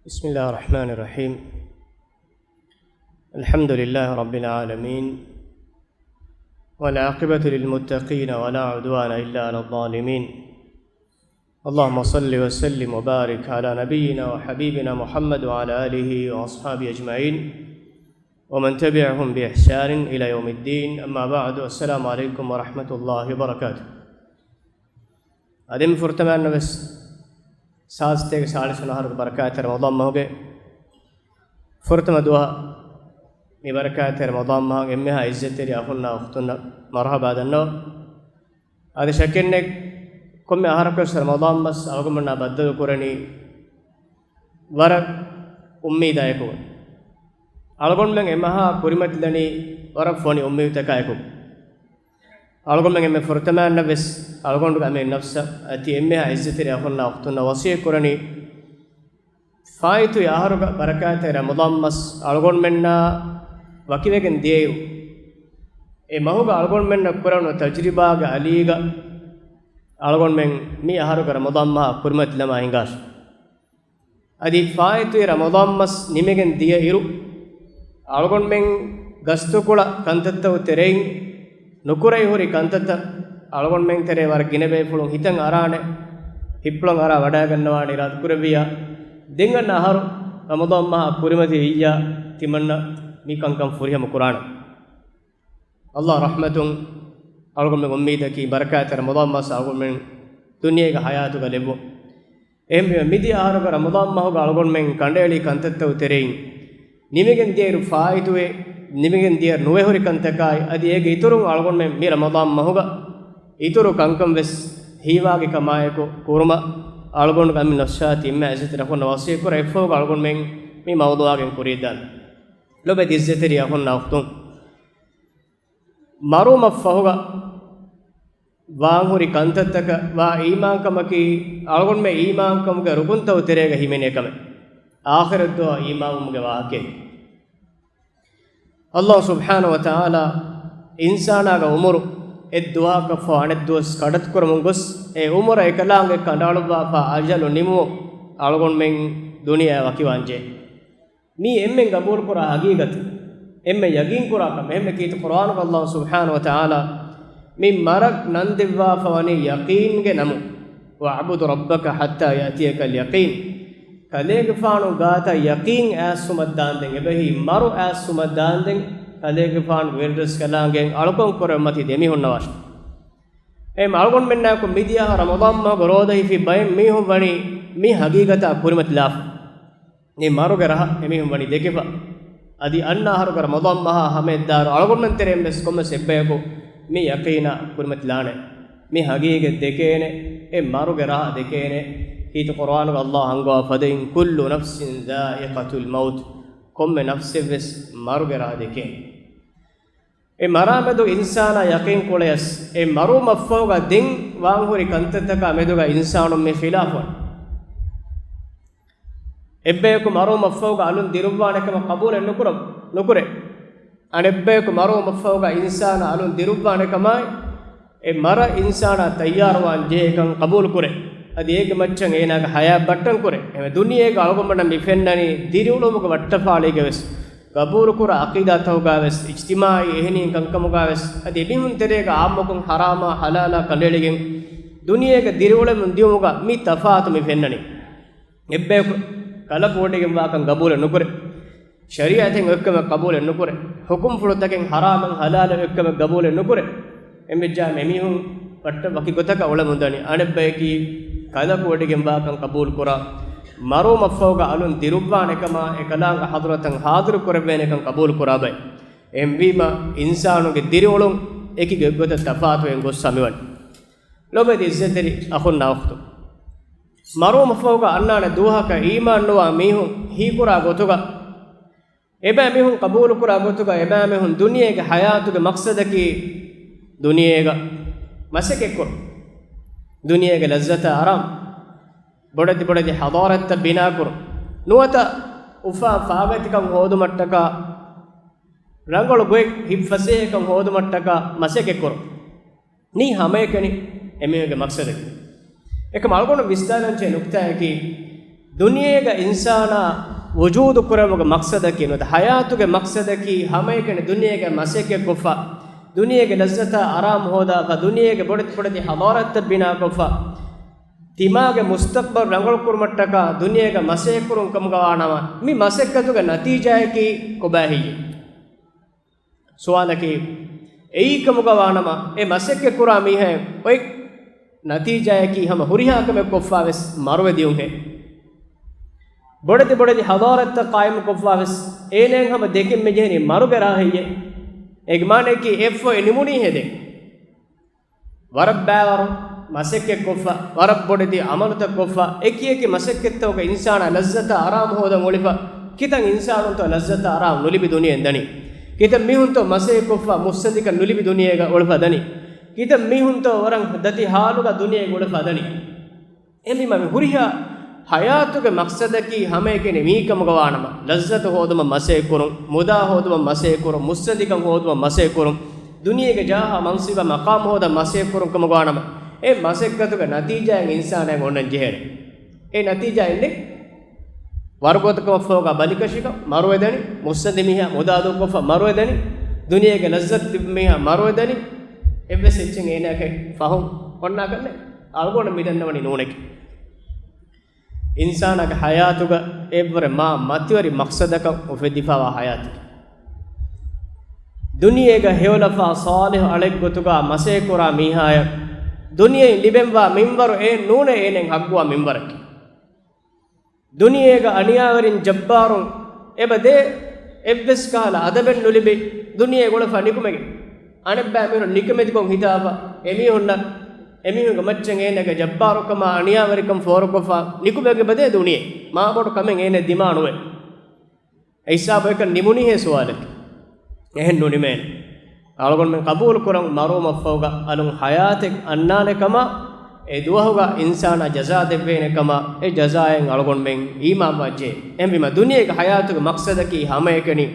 بسم الله الرحمن الرحيم. الحمد لله رب العالمين، والعاقبة للمتقين ولا عدوان إلا على الظالمين. اللهم صل وسلم وبارك على نبينا وحبيبنا محمد وعلى آله وأصحابه أجمعين ومن تبعهم بإحسان إلى يوم الدين. أما بعد، السلام عليكم ورحمة الله وبركاته. أدم فرتمان نبس سازتك سالس نهار بركات رمضان مهجة فرتما دوها بركات رمضان مهجة إمها عزت لي أخونا أختنا مرحبا دنو. هذا شكلنك كم أهرك رمضان بس أقوم بدل كورني ورق أمي دايكو أقول من إمها كريمة لني ورق فوني أمي تكايكو أقول من إمها فرتمان نبس أقول لك أمي نفسه أتي إمها عزت لي أخونا أختنا وصية كورني فايتو يهرك بركات رمضان بس أقول منا وكيفكن ديو إمهوك أقول منا كورنو تجربة عليغا أقول من مي أهرك رمضان ما كريمة لما إنجاش أدي فايتو رمضان بس نيمكن ديو أقول من غستو كولا كنتتو ترين نكوري هوري كنتتا أقول من تري ورقينه بيفلون هيتن أرانه هيبلون أرا ودا كنواني رات كوربيا دينغن أهر رمضان ما كريمة هيجا تمنا مي كم فريهم القرآن الله رحمتهم. أقول من أميدة كي بركات رمضان ما أقول من دنيا كحياة كلبو ميدي أهر رمضان ما هو أقول من كندالي كنتتو ترين نيمكن دير فايتوه نيمكن دير نوه هوري كنتكاي أدي إيه إتورو أقول من مي رمضان ما هو إتورو كم بس هيواغي كمايكو كورما أقول من نفسات إما إزت ركون واسية كورا إفوق أقول من مي موضوعين كوريدان لو بدي إزت ري أكون نافتون مارو مفهوغا وانغوري كنتتك وا إيمان كمكي أقول من إيمان كمك ركون تو تريغا هيمني كم آخر الدعاء إيمان مجواكي الله سبحانه وتعالى إنسانا كعمر الدعاء كفان الدوس كادت كرمونغس عمر إكلام كندالوبا فأجل نيمو ألغون من دنيا وكيوانجه مي إمن قبول كرا حقيقة إمن يقين كرا كم إمن كيت القرآن الله سبحانه وتعالى مي مرق نندوا فواني يقين جنمو وعبد ربك حتى يأتيك اليقين كليك فانو غاتا يقين أسمدان دين بهي مرو أسمدان دين كليك فان ويردس كلامين ألقون كرمتي دمي هو نواش ألقون منا كم بديا رمضان ما غروده في بين ميهم بني مي حقيقة كرمت لاف مرو غرها ميهم بني دكيفا أدي أن هرو رمضان ما همه دار ألقون من تريم بس كم سببه مي يقينا كرمت لانه مي حقيقة دكينه مرو غرها دكينه كيت القرآن الله عنقوا فدين كل نفس ذائقة الموت كم نفس بس مرغرا دكين مرامدو إنسانا يقين كوليس مرو مفوغا دين وانغوري كنتتكا مدوغا إنسان من خلافون إبّيكو مرو مفوغا ألون ديروبانكما قبول نكره أن إبّيكو مرو مفوغا إنسانا ألون ديروبانكما مرا إنسانا تيار وان جيكم قبول كره أدي إيه كمتشان إيه ناك حياة بطن كره الدنيا كألوكم بدنا بيفنني ديرولو مك بطفالي كبس قبول كره عقيدة ثو كبس اجتماعي إهني كم كبس أدي بيمون ترى كعامكم حراما حلالا كليلين دنيا كديرولو من ديومك مي تفاعت بيفنني إبّه كلا كودي كم واقع قبول نكره شريعة إكمل قبول نكره حكم فلوتكين حراما حلالا إكمل قبول نكره إمجا ميميهم بطل وكي كتك أولا مدني أنا بيكي كذا كودي جنبا كان قبول كرا مارو مفوقا ألون ديروبان كما إكلام حضرة حاضر كربين كان قبول كرا بي بما إنسانو كديرولون إكي جبت تفاعت وينقص ساميوان لو بدي زتري أخونا أختو مارو مفوقا أننا دوها كإيمان نوا ميهم هي كرا غوتوغا إبا ميهم قبول كرا غوتوغا إبا ميهم دنيا كحياة كمقصد كي دنيا مسك كور دنيا كلذة آرام بدي حضارة بنا كور نوتا وفا فاغت كم هودو متكا رانغول غوي هيفسه كم هودو متكا مسك كور ني همه كني एमे के मकसद है एक मालूम विस्तारण चे नुक्ता है कि ದುನಿಯೆಗ ಇನ್ಸಾನ ವಜೂದು ಕುರಮಗ ಮಕ್ಸದಕಿ ನೋದ ಹಯಾತುಗೆ ಮಕ್ಸದಕಿ ಹಮೈಕನೆ ದುನಿಯೆಗೆ ಮಸೆಕೆ ಕೊಫ ದುನಿಯೆಗೆ ಲಜ್ಜತ ಆರಾಮ್ ಹೋದಾಗ ದುನಿಯೆಗೆ ಬಡತಿ ಹದಾರತ್ ಬಿನಾ ಕೊಫ ತಿಮಾಗೆ ಮುಸ್ತಕ್ಬರ್ ರಂಗಳು ಕುರ್ಮಟ್ಟಕ ದುನಿಯೆಗೆ ಮಸೆ ಕುರುಂ ಕಮಗವಾನವ ಮಿ ಮಸೆಕ್ಕತುಗೆ ನತೀಜಾಯಕಿ ಕೊಬಾಹಿ ಸುವಾಲಕಿ ಎಯಿ ಕಮಗವಾನಮ ಎ ಮಸೆಕ್ಕೆ ಕುರಾ ಮೀಹೆ ಒಯ್ ನತೀಜಾಯಕಿ ಹಮ ಹುರಿಹಾಕಮೆ ಕೊಫಾವೆಸ್ ಮರುವೆದಿಯುಂ ಹೆ ಬಡತಿ ಹದಾರತ್ತ ಕಾಯಂ ಕೊಫಾವೆಸ್ ಏನೇಂ ಹಮ ದೇಕಿಂ ಮೆಜೆನಿ ಮರುಗೆರಾ ಹಯ್ಯೆ ಎಗ್ಮಾನೆಕಿ ಎಫ್ಫೋ ಎನಿಮುನಿ ಹೆದೆ ವರಬ್ಬಾವರು ಮಸೆಕ್ಕೆ ಕೊಫ ವರಬ್ ಬೊಡದಿ ಅಮಲತ ಕೊಫ ಎಕಿ ಮಸೆಕ್ಕೆತ್ತವಗ ಇನ್ಸಾನ ಲಜ್ಜತ ಆರಾಮ್ ಹೋದ ಒಳಿಫ ಕಿತಂ ಇನ್ಸಾನುಂತ ಲಜ್ಜತ ಆರಾಮ್ ನುಲಿಬಿ ದುನಿಯೆಂದನಿ ಕಿತಂ ಮೀಹುಂತ ಮಸೆ ಕೊಫ ಮುಸ್ಸದಿಕ ನುಲಿಬಿ ದುನಿಯೆಗ ಒಳಿಫದನಿ ಕಿತಂ ಮೀಹುಂತ ವರಂ ದತಿ ಹಾಲುಗ ದುನಿಯೆಗ ಒಳಿಫದನಿ ಎಮಿ ಮಮಿ ಹುರಿಹ ಹಯಾತುಗೆ ಮಕ್ಸದಕಿ ಹಮೇಕೆನೆ ಮೀಕಮಗವಾನಮ ಲಜ್ಜತ ಹೋದಮ ಮಸೆ ಕುರುಂ ಮುದಾ ಹೋದಮ ಮಸೆ ಕುರುಂ ಮುಸ್ಸದಿಕಂ ಹೋದಮ ಮಸೆ ಕುರುಂ ದುನಿಯೆಗೆ ಜಾಹ ಮನ್ಸಿಬ ಮಕಾಮ್ ಹೋದ ಮಸೆ ಕುರುಂ ಕಮಗವಾನಮ ಎ ಮಸೆಕ್ಕತುಗೆ ನತೀಜಾಯಂ ಇನ್ಸಾನಂ ಒಣ್ಣನ್ ಜೆಹೆರೆ ಎ ನತೀಜಾ ಎಲ್ಲಿ ವರ್ಗೋತಕ ಫೋಗ ಬಲಿಕಶಿಕ ಮರುವೆದನಿ ಮುಸ್ಸದಿ ಮಿಹ ಮುದಾದು ಕೊಫ ಮರುವೆದನಿ ದುನಿಯೆಗೆ ಲಜ್ಜತ್ ಮಿಹ ಮರುವೆದನಿ ಎವ್ವೆ ಸೆಚ್ಚೆಂ ಏನಾಕೆ ಫಹುಂ ಒಣ್ಣಾಕನ್ನೆ ಅಲ್ಗೋಣ ಮಿದನ್ನವನಿ ನೂನೆಕೆ ಇನ್ಸಾನಗ ಹಯಾತುಗ ಎವ್ವರೆ ಮಾ ಮತಿವರಿ ಮಕ್ಸದಕ ಉಫೆದಿಫಾವ ಹಯಾತಿ ದುನಿಯೆಗ ಹೇವಲಫಾ ಸಾಲಿಹ್ ಅಳೆಗ್ ಗೊತುಗ ಮಸೆ ಕುರಾ ಮೀಹಾಯ ದುನಿಯೆ ಲಿಬೆಂವಾ ಮಿಂಬರು ಏ ನೂನೆ ಏನೆಂ ಹಗ್ಗುವ ಮಿಂಬರಕ್ಕೆ ದುನಿಯೆಗ ಅಣಿಯಾವರಿನ್ ಜಬ್ಬಾರು ಎಬದೆ ಎವ್ವೆಸ್ ಕಾಲ ಅದಬೆನ್ ನುಲಿಬೆ ದುನಿಯೆಗೊಳ ಫನಿಕುಮೆಗೆ ಅಣೆಬ್ಬಾ ಮಿರು ನಿಕಮೆದಿಕೊಂ ಹಿತಾಬ ಎಮಿಹುಗ ಮಚ್ಚೆಂ ಏನೆಗೆ ಜಬ್ಬಾರುಕಮ ಅಣಿಯಾವರಿಕಂ ಫೋರುಕೊಫ ನಿಕುಮೆಗೆ ಬದೆ ದುನಿಯೆ ಮಾಬೋಡು ಕಮೆಂ ಏನೆ ದಿಮಾನುವೆ ಐಸಾಬೈಕ ನಿಮುನಿ ಹೇ ಸುವಾಲಕ್ಕೆ ಎಹೆನ್ ನುನಿಮೇನೆ ಅಳಗೊಂಡು men qabul kuran maruma fawga alun hayatek annane kama e duwahuga insana jaza devene kama e jazayen algon men iman wajje embima duniyege hayatuge maqsadaki hamayekeni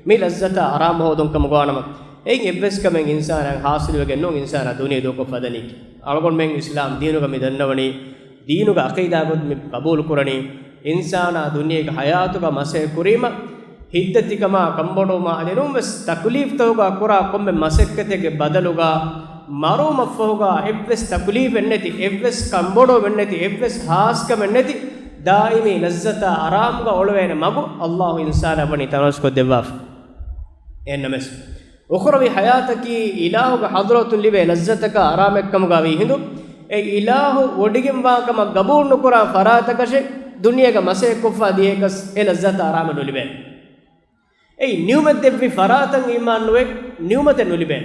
me lazzata aram hodon kama gwanama ein ebbes kamen insana hasiluge non insana duniye doko fadani algon men islam deenuga me dannawani deenuga aqida god me qabul kurani insana duniyege hayatuga mase kurima ಹಿದ್ದತಿಕಮ ಕಂಬಡೋಮ ಅದೇನೋಮಸ್ ತಕ್ಲೀಫ್ ತೋಗ ಕುರ ಕೊಮ್ಮೆ ಮಸಕ್ಕತೆಗೆ ಬದಲುಗ ಮರೋ ಮಫೋಗ ಎವ್ವೆಸ್ ತಕ್ಲೀಫ್ ಎನ್ನತಿ ಎವ್ವೆಸ್ ಕಂಬಡೋ ಎನ್ನತಿ ಎವ್ವೆಸ್ ಹಾಸ್ಕಮ್ ಎನ್ನತಿ ದಾಯಿಮಿ ಲಜ್ಜತ ಆರಾಮ್ಗ ಒಳವೇನೆ ಮಗು ಅಲ್ಲಾಹು ಇನ್ಸಾನ ಬನಿ ತನಸ್ಕೊ ದೆವ್ವಾಫ್ ಎನ್ನಮೆಸ್ ಉಖರವಿ ಹಯಾತಕಿ ಇಲಾಹುಗ ಹದ್ರತು ಲಿವೆ ಲಜ್ಜತಕ ಆರಾಮೆಕ್ಕಮಗಾವಿ ಹಿಂದು ಎ ಇಲಾಹು ಒಡಿಗೆಂವಾಕಮ ಗಬೂರ್ನು ಕುರ ಫರಾತಕಶೆ ದುನಿಯಗ ಮಸೆ ಕುಫಾ ದಿಯೇಕಸ್ ಎ ಲಜ್ಜತ ಆರಾಮ ನುಲಿವೆ ei niumet devvi faratan iman nuwe niumete nuliben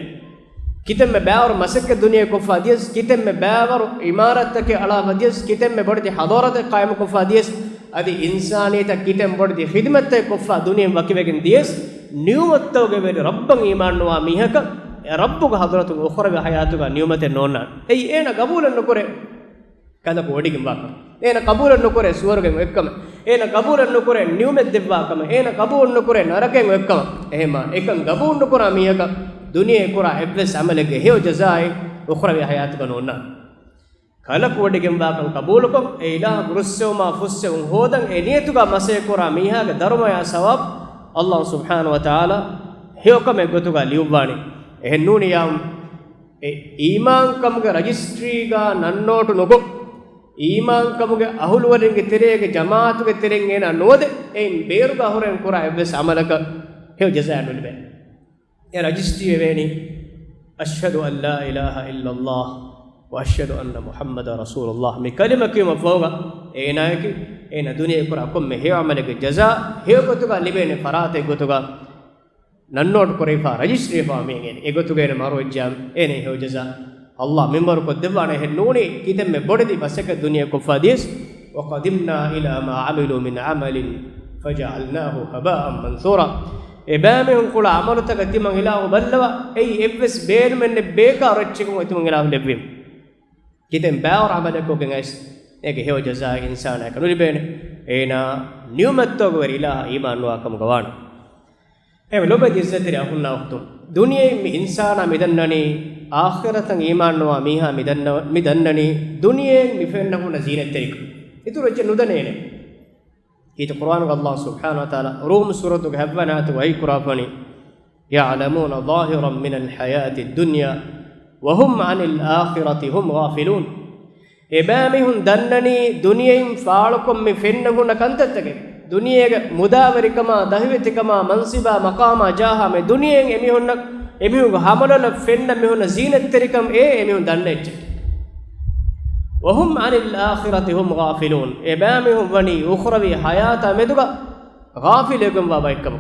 kitemme baawar masakke duniya ko fadiyas kitemme baawar imarattake ala fadiyas kitemme boddi hadorate qaim ko fadiyas adi insaniyata kitem boddi khidmatte ko fa duniya wakivegen diyas niumattoge ve rabban iman nuwa mihaka rabbuga hadratu ukhraga hayatuga niumete nonna ei ena gabulan nukore kada ko odigim waka ena qabulan nukore suwargen ekkama ena qabulan nukore niumet devwakama ena qabulan nukore naraken ekkama ehema ekan qabul nukora miyaka duniye kora ebbes amalege hew jazai ukhrawi hayatuga nonna kala ko odigim wakan qabulukum e ilah gurussewma fussewun hodan e niyetuga mase kora mihaga darmaya sawab allah subhanahu wa taala hew kame gotuga liubwani ehen nuniyam e iman kamge registry ga nannotu nugo ಈಮಾನ್ ಕಮಗೆ ಅಹುಲ್ವರಿಗೆ ತೆರೆಗೆ ಜಮಾತುಗೆ ತೆರೆಂಗೇನ ನೋದೆ ಏನ್ ಬೇರುಗ ಹೊರೆನ್ ಕುರ ಎವ್ವೆಸ್ ಅಮಲಕ ಹೇವ್ ಜಜಾ ನುಲ್ಬೆ ಎ ರಜಿಸ್ಟ್ರಿ ವೇನಿ ಅಶ್ಹದು ಅಲ್ಲಾ ಇಲಾಹ ಇಲ್ಲಲ್ಲಾಹ್ ವ ಅಶ್ಹದು ಅನ್ನ ಮುಹಮ್ಮದ ರಸೂಲುಲ್ಲಾಹ್ ಮಿ ಕಲಿಮಕಿ ಮಫೌಗ ಏನಾಯಕಿ ಏನ ದುನಿಯೆ ಕುರ ಕೊಮ್ಮೆ ಹೇವ್ ಅಮಲಗೆ ಜಜಾ ಹೇವ್ ಗೊತುಗ ಲಿಬೇನೆ ಫರಾತೆ ಗೊತುಗ ನನ್ನೋಟ್ ಕೊರೆಫಾ ರಜಿಸ್ಟ್ರಿ ಫಾ ಮೇಂಗೇನೆ ಎ ಗೊತುಗೇನೆ ಮಾರೋ ಎಕ್ಸಾಮ್ ಏನೆ ಹೇವ್ ಜಜಾ Allah member ko devane hennuni kitemme bodedi basaka duniya ko fadis wa qadimna ila ma amilu min amalin faj'alnahu haba'an mansura ebamehun kula amalata gatimang ilahu ballawa ei evves been menne beka rachchikum itum ilahu lebvim kitem baawar amalako gengais ege hew jazaa insana kanuli bene ena niumatto gwer ilaha iman wa kam gawana e lobe dizzatri ahunna waqtum duniya insana midannani ಆಖಿರತಂ ಈಮಾನ್ನುವ ಮೀಹಾ ಮಿದನ್ನನಿ ದುನಿಯೆನ್ ಮಿಫೆನ್ನಹುನ ಜೀನೆತ್ತೆರಿಕ ಇತುರಚ್ಚೆ ನುದನೇನೆ هي القرآن الله سبحانه وتعالى روم سورة هبنات وهي كرافني يعلمون ظاهرا من الحياة الدنيا وهم عن الآخرة هم غافلون إبامهم دنني دنياهم فعلكم من فنهم نكنتتك دنيا مداوركما دهوتكما منصبا مقاما جاها من دنيا එමිහුන් හමලල ෆෙන්න මෙහුන زينت තරිකම් එමිහුන් දන්නේච්ච وهم عن الآخرة هم غافلون إبامهم وني أخروي حياة مدوغا غافلكم وابيكم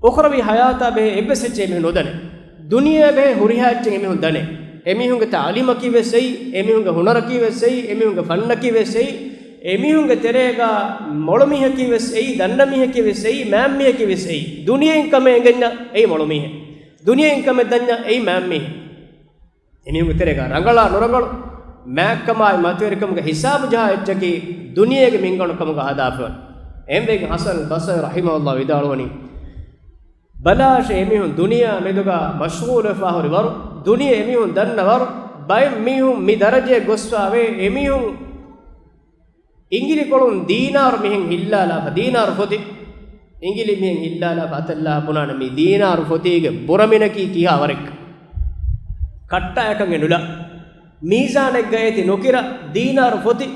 أخروي حياة به إبسج مهن ودنه دنيا به هريهات مهن دنه එමිහුන් تعليم كي وسي එමිහුන් هنر كي وسي එමිහුන් فن كي وسي එමිහුන් තෙරේගා මොළමිහ කි වෙසෙයි දන්නමිහ කි වෙසෙයි මෑම්මිහ කි වෙසෙයි දුනියෙන් කම එංගන්න එයි මොළමිහ දුනියෙන් කම දන්න එයි මෑම්මිහ එමිහුන් තෙරේගා රංගලා නොරංගල මෑක්කමයි මතවරිකමගේ හිසාබ ජහ එච්චකි දුනියේගේ මින්ගණ කමක හදාපවන එම්බේගේ හසන් බසර් රහිමහුල්ලාහ් විදාලවනි බලාෂ එමිහුන් දුනියා මෙදුගා මෂ්ගූල් ෆාහරි වර දුනිය එමිහුන් දන්න වර බයි මිහුන් මි දරජේ ගොස්වාවේ එමිහුන් इंगिली कोलुन दीनार मिहिं हिल्लाला दीनार फोति इंगिली मिहिं हिल्लाला अतल्ला पुनान मी दीनार फोतिगे बुरमिनकी किहा वरेक कट्टा एकंगे नुला मीज़ानेक गयति नोकिरा दीनार फोति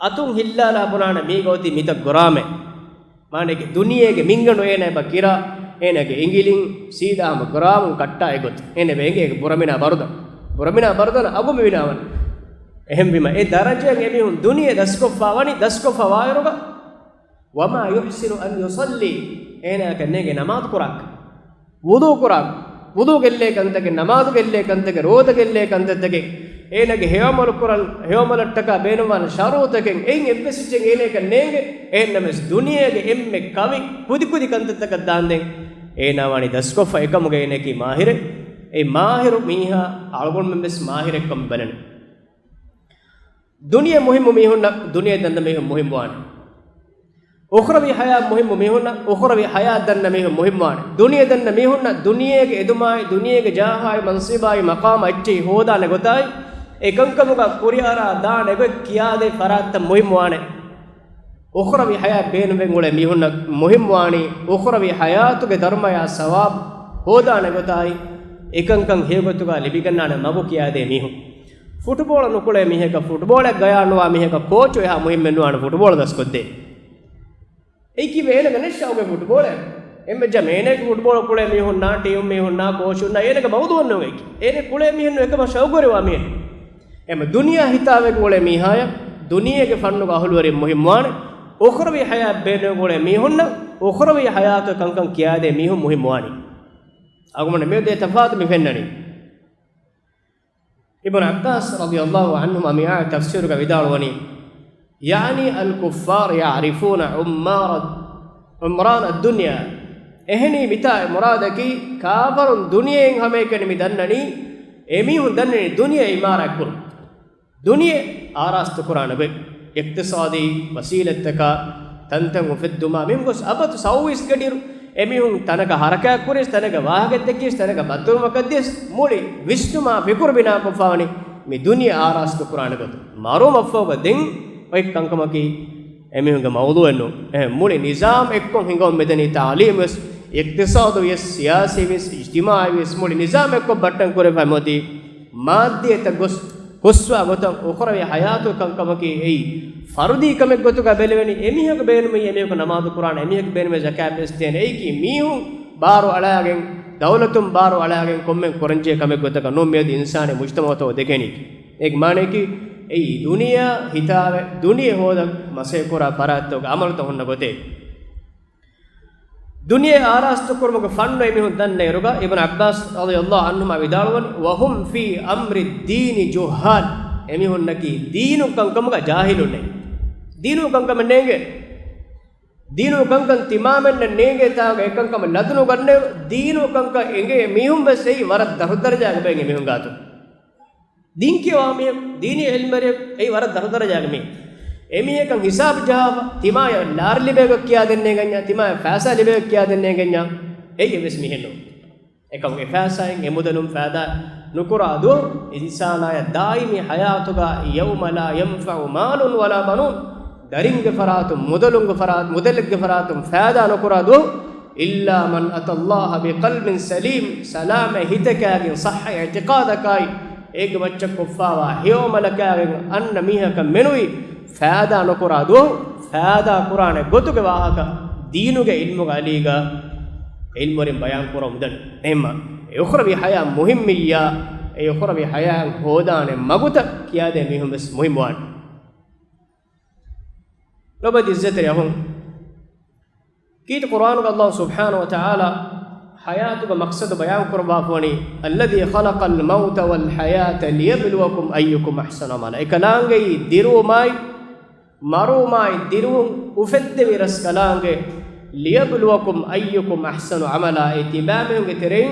अतुं हिल्लाला पुनान मी गोति मित गोरामे माने के दुनियेगे मिंगणु एने बकिरा एनेगे इंगिलिं सीदाम गोराम कट्टा एगोत एने बेंगे बुरमिना बरदन अगुम विनावन එහෙම බිම ඒ දරජයෙන් එමිහුන් දුනියේ දස්කොෆාවනි දස්කොෆාවයරුග වමා යුහ්සිනු අන් යුසල්ලි එනා කන්නේගේ නමාත් කුරක් වුදු ගෙල්ලේ කන්තගේ නමාත් ගෙල්ලේ කන්තගේ රෝද ගෙල්ලේ කන්තගේ එනගේ හේවමල කුරන් හේවමලට්ටක බේනවන ශරෝතකෙන් එයින් එප්පෙසිච්චෙන් එනේ කන්නේගේ එන්නමස් දුනියේගේ එම්මෙ කවි කුදි කන්තක දාන්දෙන් එනාවනි දස්කොෆා එකමුගේ එනකි මාහිර ඒ මාහිරු මීහා අල්ගොන් මෙස් මාහිරකම් බලන दुनिया मुहिम मिहुन्ना दुनिया दन्न मिहुन मुहिम वान उखरवी हया मुहिम मिहुन्ना उखरवी हया दन्न मिहुन मुहिम वान दुनिया दन्न मिहुन्ना दुनिया के एदुमाय दुनिया के जाहाय मनसिबाय मकाम अच्छी होदा ने गोताय एकंकमुगा कुरियारा दान एबे कियादे फरात मुहिम वाने उखरवी हया बेन वेंगुले मिहुन्ना मुहिम वानी उखरवी हयातु के धर्मया सवाब होदा ने गोताय एकंकं हेगोतुगा लिबिगन्ना ने मगु कियादे मिहुन फुटबॉल नुकुले मिहेक फुटबॉल गयानुवा मिहेक कोच या मुहिम मेनुआन फुटबॉल दस्कोदे एकी वेन गणेशौगे फुटबॉल एम्मे जमेने फुटबॉल कुले मिहुन्ना टीम मिहुन्ना कोच उन्ना एनेक मौदुवन्नु एकी एने कुले मिहन्नु एकम शौगरेवा मिहे एम्मे दुनिया हितावे कुले मिहाय दुनियागे फन्नुगा अहुलवरि मुहिमवान उखरवी हया बेने कुले मिहुन्ना उखरवी हयात कंकं कियादे मिहु मुहिमवानी अगमने मेदे तफात मिफेन्ननी ابن عباس رضي الله عنهما مئة تفسير كبدالوني يعني الكفار يعرفون عمران الدنيا اهني متاع مرادك كافر دنيا هميكن مدنني اميهم دنني دنيا امارة كر دنيا آراست قرآن به اقتصادي وسيلتك تنتم في الدماء ممكن أبد سويس كدير එමිහුන් තනක හරකයක් කුරේස් තනක වාහකෙත් දෙකේස් තනක බතුරු මකද්දේස් මූලි විෂ්ණුමා ෆිකුර බිනා කොෆාවනි මේ දුනිය ආරාස්තු කුරාන ගත මාරෝ මෆෝග දෙන් ඔය කංකමකි එමිහුන්ගේ මවුදුවන්නු මූලි නිසාම් එක්කොන් හිඟොම් මෙදනි තාලීම් වෙස් ඉක්තිසාදු වෙස් සියාසි වෙස් ඉජ්තිමායි වෙස් මූලි නිසාම් එක්කො බට්ටන් කුරේ ෆමෝති මාධ්‍යත ගොස් කොස්වා ගොතම් ඔකරවේ හයාතු කංකමකි එයි ෆර්දී කමෙක් ගොතුක බෙලවෙනි එමිහක බේනුමි එමිහක නමාදු කුරාන එමිහක බේනුමි zakat බෙස්තෙන එයිකි මීහු බාරු අලයාගෙන් දවලතුම් බාරු අලයාගෙන් කොම්මෙන් කොරංජේ කමෙක් ගොතක නොමෙද ඉන්සානේ මුජ්තමවතෝ දෙකෙනි එක් මානේකි එයි දුනියා හිතාවේ දුනිය හොද මසේ කුරා පරාත්තෝක අමලත හොන්න ගොතේ दुनिया आरास्त कुर्मक फंड एमिहुन दन्ने रुगा इब्न अब्बास रदियल्लाहु अन्हुमा विदालवन वहुम फी अम्रि दीन जुहाल एमिहुन नकी दीनु कंकमक जाहिलुने दीनु कंकम नेगे दीनु कंकन तिमामेन नेगे ताग एकंकम लदनु गन्ने दीनु कंक एंगे मिहुम बसई वर दरदरजा गबेंगे मिहुन गातो दीन के वामे दीनी इल्मरे ए वर दरदरजा गमे එමිහෙකන් හිසාබ් ජහව තිමාය ලාර් ලිබේක කියා දෙන්නේ ගඤ්ඤා තිමාය ෆාසා ලිබේක කියා දෙන්නේ ගඤ්ඤා ඒකෙ වෙස් මිහෙන්නු එකම්ගේ ෆාසායෙන් එමුදනුම් ෆාදා නුකුරාදු ඉන්සානාය දායිමි හයාතුගා යවම ලා යන්ෆඋ මාලුන් වලා බනුන් daringe faratum mudalunge farat mudalegge faratum faada nukuradu illa man atallaha biqalbin salim salama hitakagin sahha i'tiqadakai ege bachcha kuffawa heo malakagen anna mihaka menui faada nukuradu faada qur'ane gotuge wahaka deenuge ilmuge aliga ilmurin bayan kurum dan emma ukhrabi haya muhimmiya ukhrabi haya hodane maguta kiyade mihum bes muhimwan lobadi izzat yahum kit qur'an ka allah subhanahu wa ta'ala hayatuga maqsad bayan kurba foni alladhi khalaqal mauta wal hayata liyabluwakum ayyukum ahsanu amala ikalange dirumai marumai dirum ufedde viras kalange liyabluwakum ayyukum ahsanu amala itibamun giterin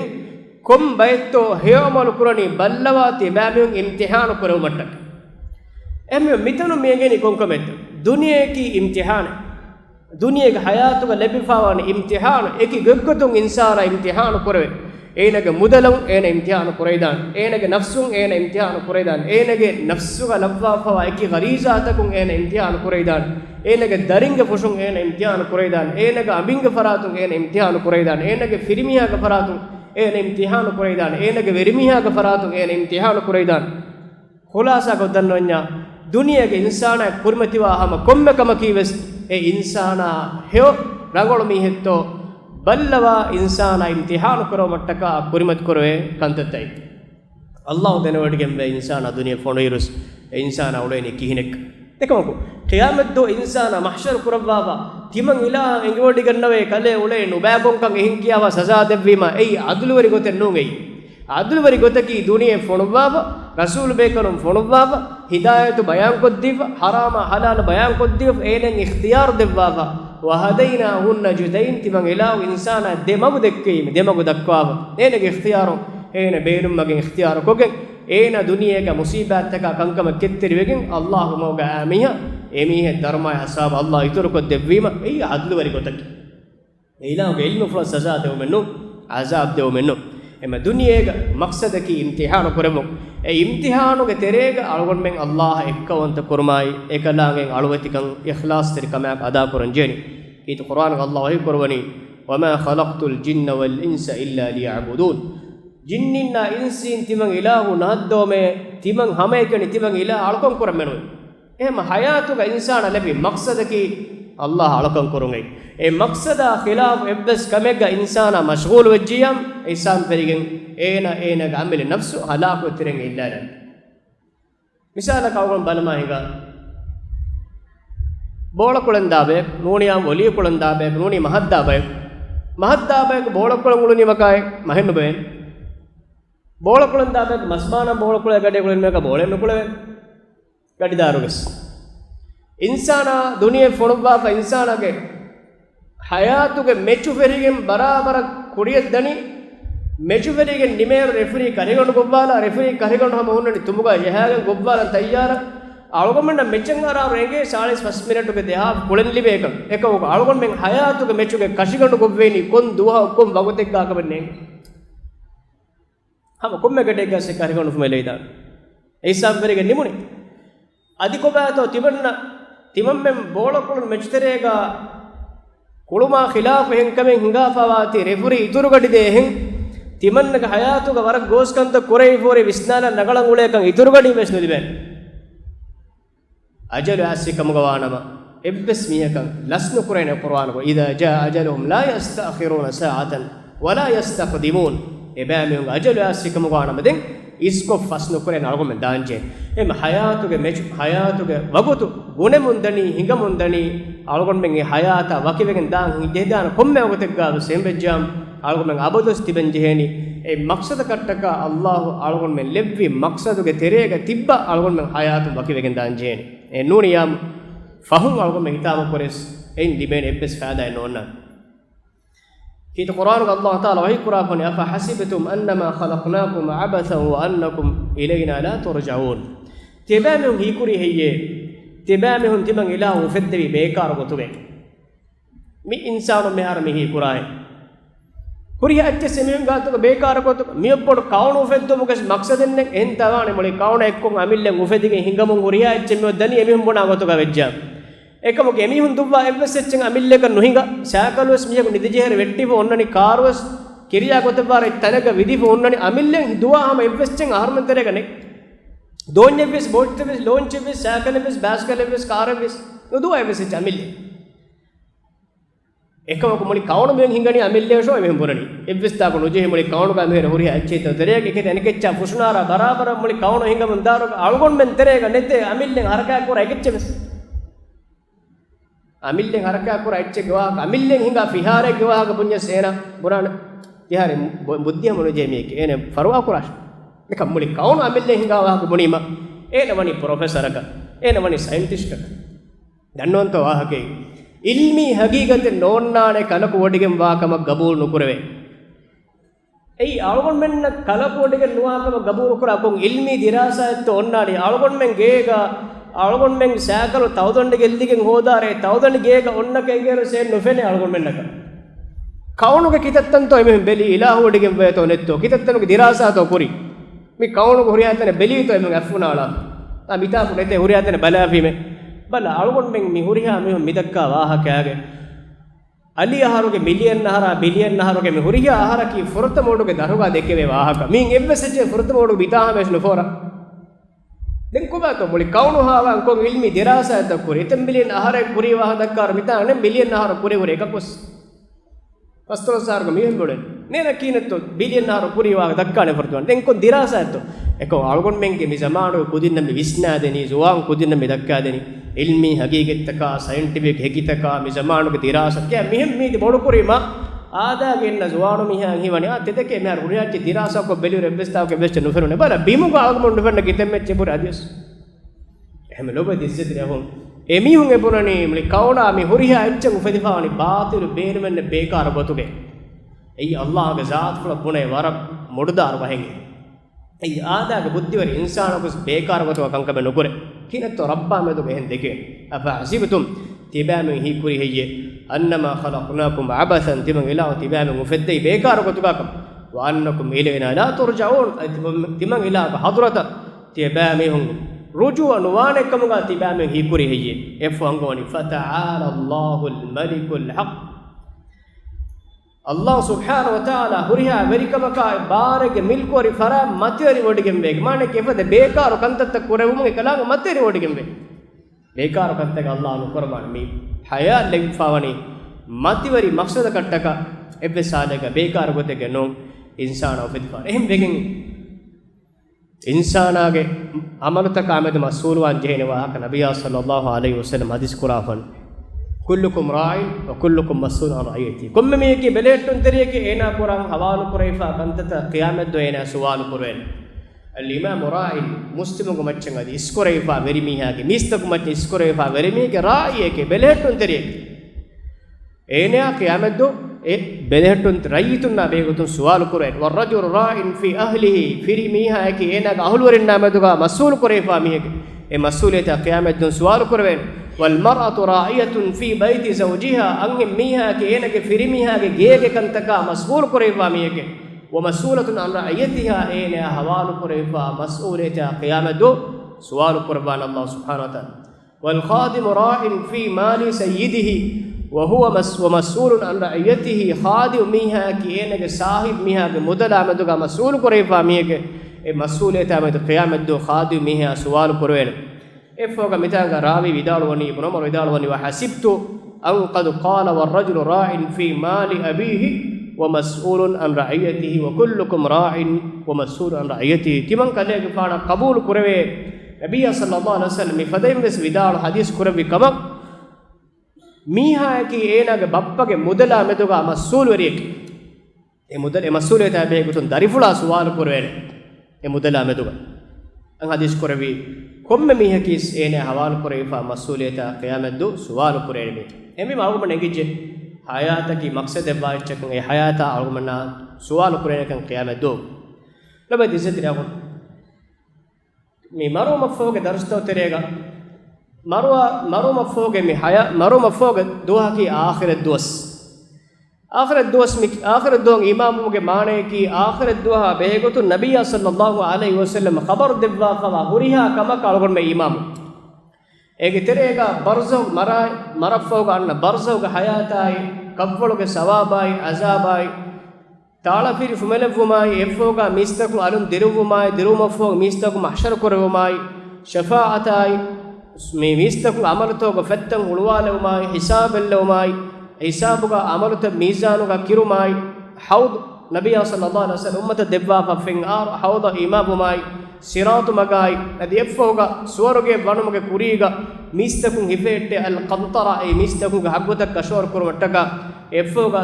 kum bayto heomal kurani ballawa tibamun imtihan kurumatta emme mitanu megeni konkomet duniye ki imtihan duniye ge hayatu ga lebifawan imtihan eki goggotun insana imtihan kurave enage mudalum ene imtihan kuraidan enage nafsun ene imtihan kuraidan enage nafsu ga labwa fawa eki gharizatakum ene imtihan kuraidan enage daringe fushun ene imtihan kuraidan enage abinge faratun ene imtihan kuraidan enage firimiya ga faratun ene imtihan kuraidan enage verimiya ga faratun ene imtihan kuraidan khulasa ko dannonya duniye ge insana kurmatiwa hama komme kama kiwes e insana heo rangolu mi hetto ballawa insana imtihan kuro mattaka kurimat kurwe kantatai allah denawadigen be insana duniya fonoirus e insana uleni kihinek tekamuko qiyamat do insana mahshar kurababa timan ila engodi gannave kale ule nubagon kan ehin kiyawa saza devvima ei adulwari goten nungei adulwari gotaki duniya fonubaba rasul bekanum fonubaba hidayatu bayan koddiva harama halal bayan koddiva enen ikhtiyar devvaba wahadaina hunna judain timan ilaw insana demagu dekkeyim demagu dakwaba enege ikhtiyaro ene beenum magen ikhtiyaro kogen ena duniyega musibat taka kankama ketteri wegen allah moga amiha emihe dharma hasab allah itur ko devvima ei adlu wari gotaki ilaw ge ilmu flo saza dew mennu azab dew mennu ema duniyega maqsadaki imtihan koremo e imtihanu ge terega algon men allah ekkawanta kurmai ekalagen alwatikan ikhlas ter kamak ada koran jeni it qur'an allah hi korwani wama khalaqtul jinna wal insa illa liya'budun jinninna insin timang ilahu nahaddome timang hamekani timang ilah algon koramenu ema hayatuga insana lebi maqsadaki allah algon korungai e maqsada khilaf ebbes kamega insana mashghul wajjiyam isam perigen ena ga amele nafsu halaku tereng illala misala kawgon balma higa bola kulandabe nuniya wali kulandabe nuni mahaddabe bola kulangulu nimakai mahennu be bola kulandabe masbana bola kula gade kulen meka bolen nukule gadi daruges insana duniye fonubba fa insana ge hayatuge mechu ferigen barabara kuriyed dani mechu ferigen nimer referee karigondu gobbala referee karigondu hama unnani tumuga jehagen gobbala tayyara algonmenna mechengara renge 45 minute ge deha kulen libekam ekawo algon men hayatuge mechuge kashigondu gobveni kon duha kon bagotek ga kabenne hama komme gade ga se karigondu fumeleida eisam ferigen nimuni adikobato tibanna timammen bolakulu mechterega kuluma khilaf hen kamen hinga fawati referee ituru gadide hen timannaga hayatuga warak goskanta korei fore visnala nagalan ulekan ituru gadi mesnudiben ajalu asikamuga wanama ebbes mihakan lasnu kurene qur'an ko idha jaa ajaluhum la yastakhiruna sa'atan wala yastaqdimun ebamiyun ajalu asikamuga wanama den isko fasnu kurene algomen danje em hayatuge wagutu gunemundani hingamundani algon men hayata wakivegen dan hidedana komme ogotegga sembejjam algon men abados tiben jeheni e maqsad kattaka allah algon men levvi maqsaduge terega tibba algon men hayatu wakivegen dan jeheni e nuniyam fahum algon men hitama kores en diben ebbes faada enonna kit qur'an allah taala wahi qur'an afa hasibtum annama khalaqnakum abathan wa annakum ilayna la turja'un tibamum hikuri heye tibamihun timang ilahu feddevi bekar gotuge mi insanu mehar mihi kurai kuriya acce semiyun gatuga bekar gotuga mi oppod kaunu feddu mugas maqsadenne en tawani moli kauna ekkon amillen ufedige hingamun kuriya acce mi dani emihun bona gotuga vejja ekam ge emihun duwa evvesechen amille kan nuhinga saakalwes miheku nidijeher vettivo onnani karwas kiriya gotebare tanaga vidivo onnani amillen duwa hama evvesechen aharmen terega ne donyevis boltevis launchevis saakalevis baskalevis karavis duwa evvesechen amille ekam ko muli kaunu men hingani amille sho emen burani evvesta ko noje muli kaunu ga mere hori acheta terega ekete anikeccha fusunara barabara muli kaunu hingam daru algon men terega nete amillen haraka kora eketchevis amillen haraka kora etche gwa amillen hinga fihare gwa ga punya sena burana tihare buddhiya monoje meke ene farwa kurash ekam muli kaunu amillen hinga wa ga bunima ene wani professor ka ene wani scientist ka dannonto wa hake ilmi hagigate nonnane kalaku odigem waakama gabul nukurave ei algon menna kalaku odige nuwaakama gabul nukura kon ilmi dirasa etto onnani algon men geega algon men saakalu tawdonde geldigen hodare tawdonde geega onnake egero se nofene algon mennaka kaunuge kitattanto emen beli ilahu odigem veto netto kitattange dirasa to kuri mi kaunuge huriyatane beli to emen affunala ta mita ku nete huriyatane balafime bala algon men mi huriha me midakka wahakage ali aharuge million nahara billion naharuge me huriha ahara ki furta moduge daruga dekeve wahaka min evveseche furta moduge bitaha mesnu fora den kubato muli kaunu hawa kon ilmi dirasa ta kuri etem billion ahara kuri wahadakkar mitane billion nahara kuri kuri ekakos pastro sargo mi hembolen nena kinetto billion nahara kuri wahadakkane furtuan den kon dirasa etto eko algon menge mi zamanu kudinna mi visnadeni zuwan kudinna mi dakkadeni ilmi haqiqattaka scientific hekitaka mi zamanu ke dirasa kya mihem mi de bodu kurima ada genna zuwanu miha hiwani atedeke me huriyati dirasa ko belu rebesta ko best no ferune bala bimu ko algon nufenna kitemme chepur adios ehme lobe disseti rehon emi hun ebunani mi kauna mi huriha etchen ufedifani baatiru beermenne bekar botuge ei allah ge zaat fula bune warak modudar wahenge ei ada ge buddhiwari insana ko bekar botu kankame nukure kinetto rabba medu behen deke afa hasibtum tibamen hi kuri heye annama khalaqnakum abathan timan ila tibamen mufaddai bekar botu kakam wa annakum ilayna la turja'un timan ila hadrata tibamehum rujua nuwane kamuga tibamen hi kuri heye efu angoni fata'ala allahul malikul haq Allah subhanahu wa ta'ala huriha verikamaka barege milkori fara materi odigem veg mane kefade bekaru kantatta kurevum ekalaga materi odigem veg bekaru kantaga Allah nu korban mi haya legfawani mativari maqsada kattaka ebbe saadaga bekaru gotege no insana ofedfa ehm vegen insana ge amalata kamed masulwan jehne wa ka nabiyya sallallahu alaihi wasallam hadis kurafan kullukum ra'in wa kullukum mas'ulun an ra'iyati komme meke belettun teriyeke ena kuran hawalu kuraifa kantata qiyamat do ena suwalu kurwen al imam ra'in muslimu gumacchen adi iskuraifa veri mihage mistaku macche iskuraifa veri mihage ra'iyeke belettun teriyeke ena qiyamat do e belettun rayitunna begutun suwalu kurwen war rajul ra'in fi ahlihi firi mihage ena ga ahulwarin namaduga mas'ul kuraifa mihage e mas'uliyata qiyamat do suwalu kurwen والمرأة راعية في بيت زوجها أنهم ميها كأنك فريمها كجيك كنتكا مسؤول قريبا ميك ومسؤولة عن رعيتها أين هوال قريبا مسؤولة قيامة دو سؤال قربان الله سبحانه وتعالى والخادم راع في مال سيده وهو ومسؤول عن رعيته خادم ميها كأنك صاحب ميها كمدلا مدوغا مسؤول قريبا ميك مسؤولة عن قيامة دو خادم ميها سؤال قربان إفوق متاعك راوي بدالوني ابن عمر بدالوني وحسبت أن قد قال والرجل راع في مال أبيه ومسؤول عن رعيته وكلكم راع ومسؤول عن رعيته تمن كلك فانا قبول كروي نبي صلى الله عليه وسلم فديم بس بدال حديث كروي كما ميها كي إينا بابك مدلا مدوغا مسؤول وريك مدل مسؤولية تابعه كتون دارفلا سؤال كروي مدلا مدوغا أن حديث كروي komme mihakis ene hawal kuraifa masuliyata qiyamat do suwal kurayme emi marugum negije hayata ki maqsad baachakun e hayata argumana suwal kurayne kan qiyamat do labe disatira gon mi maru mafoge darsto terega maru mafoge mi haya maru mafoge doha ki akhirat dos akhirat dos mi akhirat do imam ge mane ki akhirat doha begotu nabiyya sallallahu alaihi wasallam khabar devwa khawa huriha kama kalgon me imam ege terega barzakh marafawga anna barzakh hayatai kavvaluge sawabai azabai taala firi fumelevumai effoga mistaku alun diruvumai dirumaffoga mistaku mahshar korevumai shafaatai me mistaku amaltoga fettan ulwalevumai hisabellevumai hisabuga amaluta mizanuga kirumai haud nabiyya sallallahu alaihi wasallam ummata debba faffin ar hauda imamumai siratu magai adi effoga suwaruge vanumuge kuriga mistakun hifette al qantara ay mistakun hagwata kashor kurwattaga effoga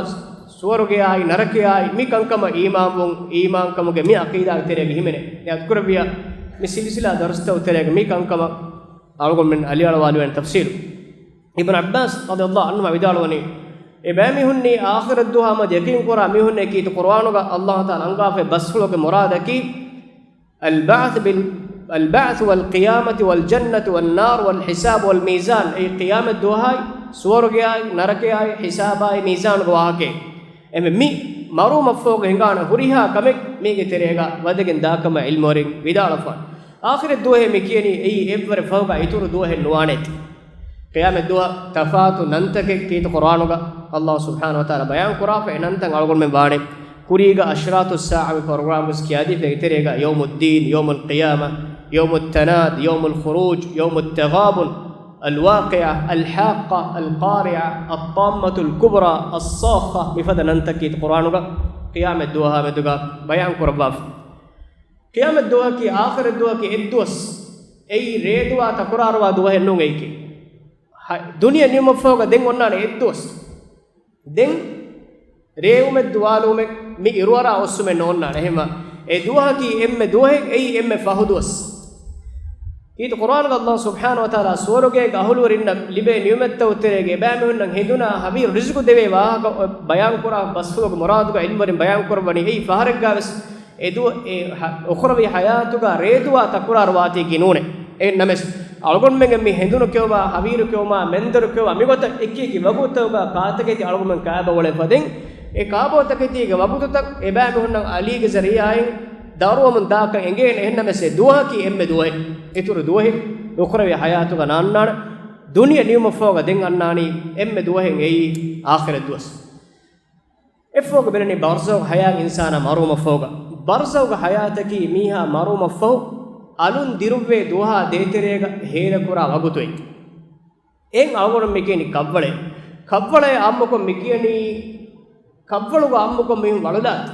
suwaruge ay narake ay mi kankama iman kamuge mi aqida terege himene yakurabiya mi silsila darsta terege mi kankama algon min ali alwali wan tafsir ibn abbas radiyallahu anhu vidalwani ebami hunni akhirat duha ma yakin qura mi hunne ki qur'anuga allah taala angafe basfuloge muradaki البعث والقيامة والجنة والنار والحساب والميزان أي قيامة دوهاي سورجاي نركاي حساباي ميزان غواكي مي مرو مفوق هنغانا هريها كمك ميغي تريغا ودگن داكما علمورين ويدالفان آخر الدوه مكيني أي إبور فوق إتور دوه النوانت قيامة دوه تفات ننتك كيت قرآنوغا الله سبحانه وتعالى بيان قرافة ننتك ألغل من باني كوريغا أشراط الساعة بروغرام كيادي فيتريغا يوم الدين يوم القيامة يوم التناد يوم الخروج يوم التغابن الواقعة الحاقة القارعة الطامة الكبرى الصاخة بفضل ننتكيت قرآنك قيامة دوها مدوغا بيان قرباف قيامة دوها كي آخر دوها كي الدوس أي ريدوا تقراروا دوها النون أيكي دنيا نيوم فوق دين ونان الدوس دين ريوم الدوالوم مي إروارا أسوم نونان هما دوها كي إم دوها أي إم فهدوس كيت قرآن الله سبحانه وتعالى سورجه أهلورين لبه نيومت توترجه بامهن هندونا حبير رزق دبي واه بيان قرآن بسفوق مرادك علمورين بيان قرباني أي فهرج جالس إدو أخروي حياتك ريدوا تقرار واتي جنونه إيه نمس ألقون من مي هندونا كيوما حبير كيوما مندر كيوما ميقول إككي كي وقوتوا كاتكي ألقون من كابا ولا فدين إيه كابا تكتي كي وقوتوا إبامهن علي جزرياين دارو من داك إنجين إنما سدوها كي إم دوه إتور دوه أخرى حياته غناننا دنيا نيوم فوق دين أناني إم دوه إنجي آخر دوس إفوق بينني برزو حياة إنسان مروم فوق برزو حياتك ميها مروم فوق ألون ديروبه دوها ديتريغ هير كورا وغوتوي إن أغور مكيني كبّلة أمكم مكيني كبّلوا أمكم ميهم ولدات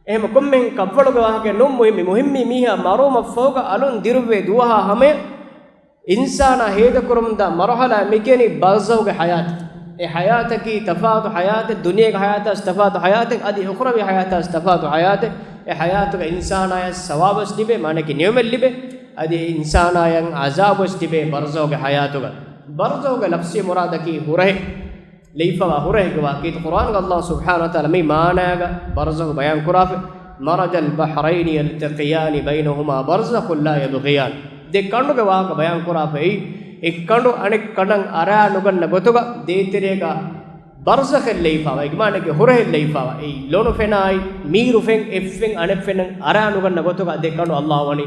එහෙම කොම්මෙන් කව්වලක වාහක නොම් මුහිම්මි මීහා මරෝම ෆෝග අලුන් දිරුවේ දුවහා හැම ඉන්සානා හේද කුරුම්දා මරහලා මිකෙනි බල්සෝගේ හයාත් ඒ හයාතකි තෆාතු හයාත දුනියගේ හයාත ස්තෆාතු හයාත අදි උඛරවි හයාත ස්තෆාතු හයාත ඒ හයාතක ඉන්සානාය සවාබස් දිබේ මානකි නියමෙල් ලිබේ අදි ඉන්සානායන් අසාබස් දිබේ බර්සෝගේ හයාතුක බර්සෝගේ ලෆ්සි මුරාදකි හුරහි ليفا هره واكيد قرآن الله سبحانه وتعالى مي معناها برزخ بيان كراف مرج البحرين يلتقيان بينهما برزخ لا يبغيان دي كانو واك بيان كراف اي اكانو انك كدن ارا نغن غتوغا ديتريغا برزخ الليفا ويغمانك هره الليفا اي لونو فناي ميرو فين افين انفن ارا نغن غتوغا دي كانو الله وني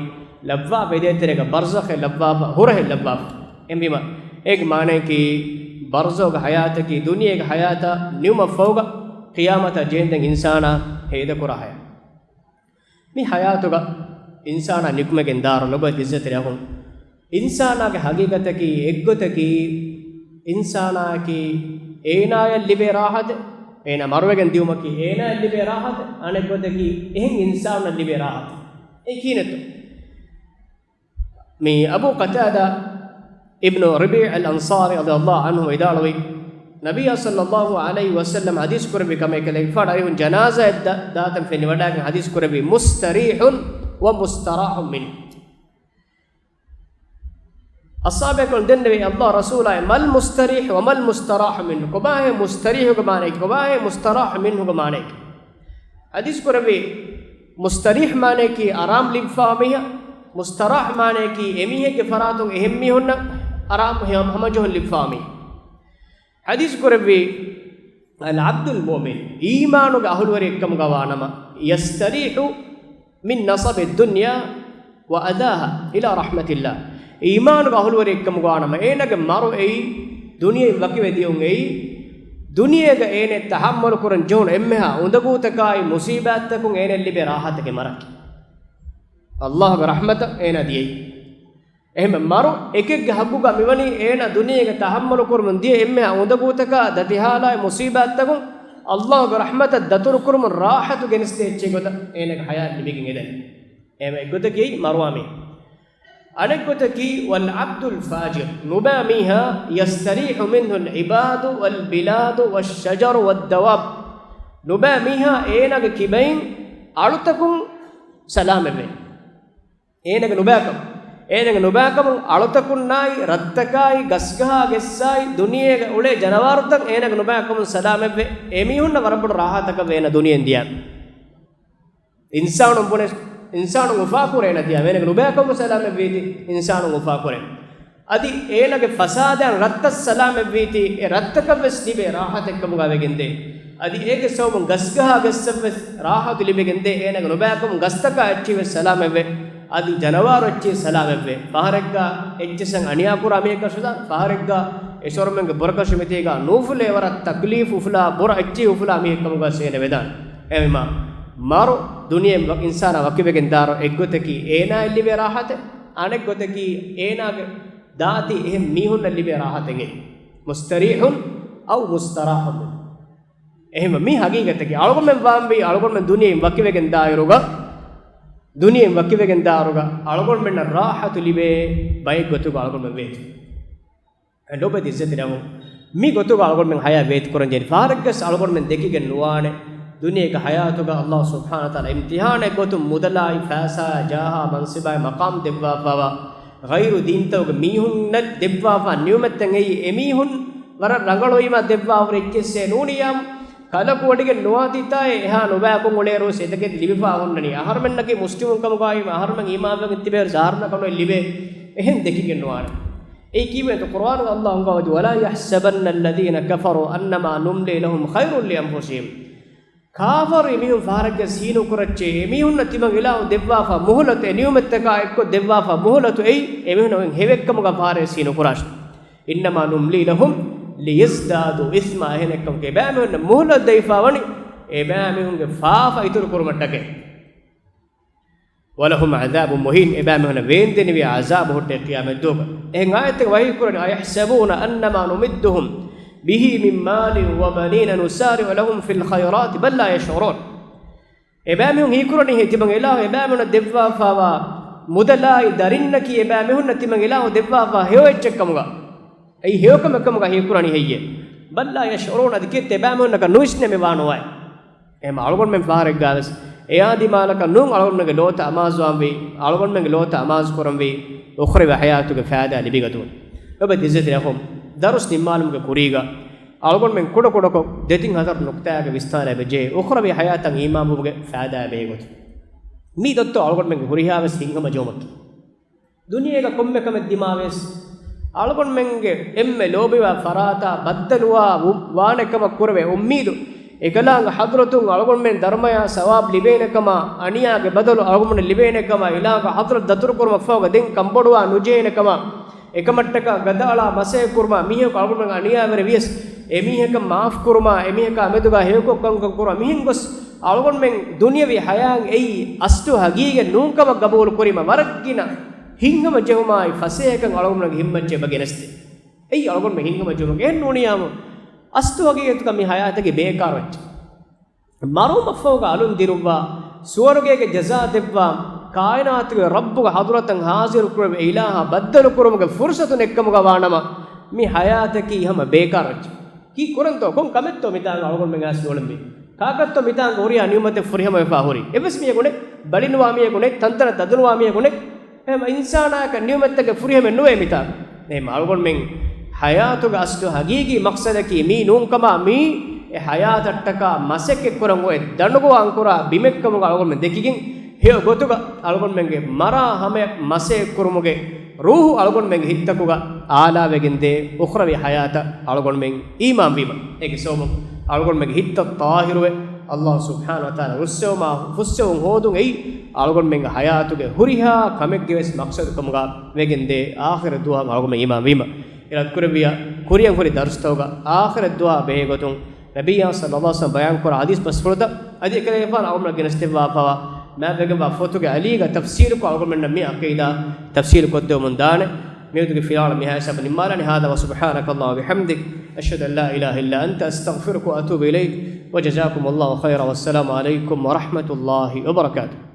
لبوا بيديتريغا برزخ لبوا هره لبوا امبيما اك معنی کی برزوغ حياتك دنيا حياتا نيوم فوق قيامة جيندن إنسانا هيدا كرا حياة مي حياتك إنسانا نكمة جندار نبغى تزت ريهم إنسانا كحقيقة كي إجوتة كي إنسانا كي إينا اللي براحة إينا مروة جنديوم كي إينا اللي براحة أنا إجوتة كي إيه إنسانا اللي براحة إيه كينتو مي أبو قتادة ابن ربيع الأنصاري رضي الله عنه ويدالوي نبي صلى الله عليه وسلم حديث كربي كما يكلفان عليهم جنازة داتم في نوداك حديث كربي مستريح ومستراح منه الصحابة يقول دنبي الله رسوله ما المستريح وما المستراح منه كما هي مستريح كمانيك كما هي مستراح منه كمانيك حديث كربي مستريح مانيك آرام لبفاميها مستراح مانيك إميه كفراتهم إهميهن آرام هم جهن لبفامي حديث كربي العبد المؤمن إيمانك أهل وريكم غوانما يستريح من نصب الدنيا وأداها إلى رحمة الله ඊමානුග අහුලුවර එක්කම ගානම ඒනගේ මරු එයි දුනියේ වකිවෙදියුන් එයි දුනියේග ඒනේ තහම්මල කරන් ජෝන එම්මහා උඳගූතකයි මුසීබාත්තකුන් ඒනේ ලිබේ රාහතක මරක් අල්ලාහගේ රහමත ඒනදී එහෙම මරු එකෙක්ගේ හග්ගුග මෙවනි ඒන දුනියේග තහම්මල කරමුන් දිය එම්මහා උඳගූතක දතිහාලයි මුසීබාත්තකුන් අල්ලාහගේ රහමත දතුරු කරමුන් රාහතු ගෙනස්තේ එච්චෙගොත ඒනගේ හයාත් ලිබිකින් එදන් එහෙම එගොතකී මරුවාමි أنقتكي والعبد الفاجر نباميها يستريح منه العباد والبلاد والشجر والدواب نباميها إينك كبين أرتكم سلام بين إينك نباكم أرتكم ناي رتكاي غسكها غساي دنيا أولي جنوارتك إينك نباكم سلام بين إميهن وربنا راحتك بين دنيا ديان إنسان بني ඉන්සානු මුෆාකුරේ නදියා මේනක නුබෑකම සලාම වේති ඉන්සානු මුෆාකුරේ අදි ඒනගේ ෆසාදයන් රත්ත සලාම වේති ඒ රත්තක වෙස් දිබේ රාහතෙක්කම ගාවෙගෙන්දේ අදි ඒකේ සෝබන් ගස්ගහ ගස්සෙස් රාහතු ලිබෙගෙන්දේ ඒනක නුබෑකම ගස්තක ඇච්චි වෙස් සලාම වේ අදි ජනවාර ඇච්චි සලාම වේ පහරෙක්ගා එච්චසන් අනියාකුරා මේක සුදා පහරෙක්ගා එසොරමංග බොරකෂ මෙතේගා නූෆුලේ වර තක්ලීෆ් උෆලා බොර ඇච්චි උෆලා මේකම ගස්සේන වේදාන එවිමා मारो दुनिया में इंसान वकीबेगें दारो एक गोतकी एना लिबे राहत अनेक गोतकी एना के दाती एह मीहुन लिबे राहत गे मुस्तरीहुन औ मुस्तराहुन एह मी हकीकत की अलगो में वांबी अलगो में दुनिया में वकीबेगें दायरोगा दुनिया में वकीबेगें दारोगा अलगो में न राहत लिबे बाय गोतु अलगो में वेत एंडोबे दिज्जत रहू मी गोतु अलगो में हया वेत करन जे फारकस अलगो में देखी के नुआने दुनिया का हयातुगा अल्लाह सुब्हानहु व तआला इम्तिहान गोतु मुदलाई फैसा जाहा मनसिबाय मकाम देवा बावा गैरु दीन तोग मीहुन न देवा वा न्यूमतंगे एमीहुन वर रंगलोइमा देवा वर इक्केसे नूनियम कलकोडिगे नोआतिताय एहा नोबाको मोलेरो सेदके लिबिफा होन्ननी अहरमन्नके मुस्लिमुन कमगाई अहरमन ईमानगे तिबेर जारना कनो लिबे एहन देखिगे नोआन ए कीवे तो कुरान अल्लाह उनका वला यहसबन्न الذين كفروا انما نملي لهم خير لانفسهم කාෆර් එමිහුන් ෆාරක සීනු කරච්චේ එමිහුන් නතිමන් ඉලාහු දෙව්වාෆා මුහලත නියමෙත්තක එක්ක දෙව්වාෆා මුහලතු එයි එමිහුන් හෙවෙක්කම ගාෆාරේ සීනු කුරාෂ් ඉන්නමා නුම්ලි ලහුම් ලියස්දාදු ඉස්මා එහෙනකම් කේ බෑමෙන් මුහලත දෙයිෆා වනි ඒ බෑමෙහුන්ගේ ෆාෆා ඉතුරු කුරුමට්ටකේ වලහුම් අදාබු මුහින් ඒ බෑමෙහුන් වේන්දෙනි වි අසාබ හොට්ටේ කියාමෙත් දුක එහෙන් ආයතක වහී කුරණ අයහසබුන අන්නමා නුමිද්දුහුම් به من مال وبنين نسارع لهم في الخيرات بل لا يشعرون එබෑමිහුන් හීකුරණි හිතිබන් එලාහ එබෑමුන දෙව්වාෆාවා මුදලායි දරින්නකි එබෑමිහුන් නතිමන් එලාහ දෙව්වාෆා හේවෙච්චකමුගා අයි හේවකමකමුගා හීකුරණි හෙయ్యේ බල් ලා යෂුරුන අදකෙත් එබෑමිහුන්නක නුයිස්නේ මෙවානෝයි එම අලගොන් මෙන් ෆාරෙක් ගාවස් එයාදි මාලක නුන් අලගොන්ගේ ලෝත අමාස්වාම් වේ අලගොන්ගේ ලෝත අමාස් කරම් වේ උඛරි වහයාතුගේ ෆාදා ලිබිගතුන් ඔබ දිසෙත් රහම් දරුස් නිමාලුගේ කුරීගා අලගොන් මෙන් කුඩ කුඩක දෙතින් හතර නුක්තාගේ විස්තාරය බෙජේ උඛරවි හයාතන් ඊමාමුගේ ෆාදා බේගොත් මී දොත්තෝ අලගොන් මෙන් කුරියාවස් හිංගම ජෝමක් දුනියේක කොම්මකම දිමාවෙස් අලගොන් මෙන්ගේ එම්මෙ ලෝබිවා ෆරාතා බද්දලුවා වානකම කුරවේ උම්මීදු එකලාංග හදරතුන් අලගොන් මෙන් ධර්මයා සවාබ් ලිබේනකම අනියාගේ බදලු අලගොන් මෙන් ලිබේනකම ඉලාංග හදර දතුරු කුරම ෆෝග දෙන් කම්බොඩුවා නුජේනකම එකමට්ටක ගදාලා මසේ කුර්මා මීහ කල්ගොන් මෙන් අනියාවර වියස් එමීහක මාෆ් කුර්මා එමීහක අමෙදුගා හේකොක් කංක කුරා මිහින් ගොස් අලගොන් මෙන් දුනියවි හයාන් එයි අස්තු හගීගේ නූකම ගබෝල් කුරිම වරක්ගින හිංගම ජෙහුමායි ෆසේකන් අලගොන් මෙන් හිම්මච්චේ බගෙනස්ති එයි අලගොන් මෙන් හිංගම ජෙහුම ගෙන් නෝනියාම අස්තු හගීගේ තුක මි හයාතගේ බේකාර වෙච්ච මරුම ෆෝග අලුන් දිරුවා ස්වර්ගයේ ජසා දෙවවා කායනාතුගේ රබ්බුගේ හදුරතන් හාසිර කුරේ ඉලාහ බද්දල කුරමුගේ ෆුර්සතුන් එක්කමුගා වානම මි හයාතකී හැම බේකාර වෙච්ච की कुरंतो कोन कमेत्तो मितांग अलगोन मेंगास दोलंबे काकत्तो मितांग ओरी अनियमते फुरिहम वेफा होरी एवस मिय गुणे बलिनवा मिय गुणे तंत्र तदनुवा मिय गुणे एम इंसाना का नियमते फुरिहम नुवे मितांग ने अलगोन में हयातु गास्तो हगीगी मकसद की मी नूंकमा मी ए हयातट्टका मसेके कुरंगो ए दणगो अंकुरा बिमेक्कम अलगोन में देखिगिन हे गोतुगा अलगोन मेंगे मरा हमे मसे कुरुमुगे रूह अलगोन मेंगे हित्तकुगा आलावेगिंदे उखरवी हयात अलगोन मेंगे ईमान बीमा एक सोम अलगोन मेंगे हित्त ताहिरुवे Allah subhanahu wa ta'ala russawma fussawun hodun ei algon menga hayatuge huriha kamegge wes maqsad kamuga wegende akhir dua algon imam wima ilat kurbiya kuriyan hori darustawga akhir dua behegotun nabiyya sallallahu alaihi wasallam bayan kor hadis pasfurda adi ekale fan algon genestewa pawa ma begem ba fotuge ali ga tafsir ko algon men mi aqida tafsir ko de mundane ميدك في العالم هذا بنمالني هذا وسبحانك الله وبحمدك أشهد أن لا إله إلا أنت أستغفرك وأتوب إليك وجزاكم الله خيرا والسلام عليكم ورحمة الله وبركاته.